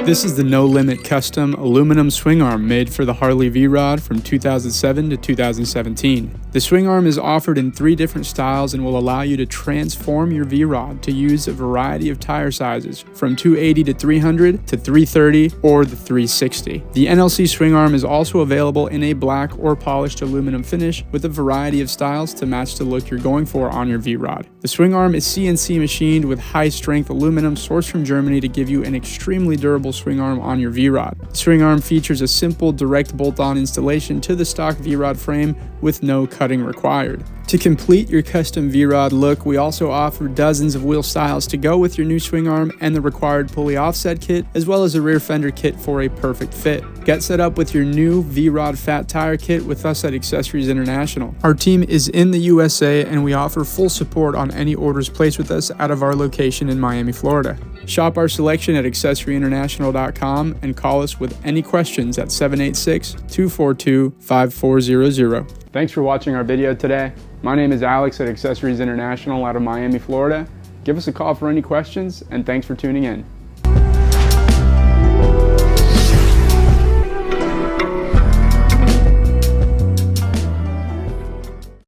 This is the No Limit Custom Aluminum Swingarm made for the Harley V-Rod from 2007 to 2017. The swingarm is offered in 3 different styles and will allow you to transform your V-Rod to use a variety of tire sizes from 280 to 300 to 330 or the 360. The NLC swingarm is also available in a black or polished aluminum finish with a variety of styles to match the look you're going for on your V-Rod. The swingarm is CNC machined with high-strength aluminum sourced from Germany to give you an extremely durable swingarm on your V-Rod. The swingarm features a simple direct bolt-on installation to the stock V-Rod frame with no cutting required. To complete your custom V-Rod look, we also offer dozens of wheel styles to go with your new swingarm and the required pulley offset kit, as well as a rear fender kit for a perfect fit. Get set up with your new V-Rod fat tire kit with us at Accessories International. Our team is in the USA and we offer full support on any orders placed with us out of our location in Miami, Florida. Shop our selection at accessoryinternational.com and call us with any questions at 786-242-5400. Thanks for watching our video today. My name is Alex at Accessories International out of Miami, Florida. Give us a call for any questions, and thanks for tuning in.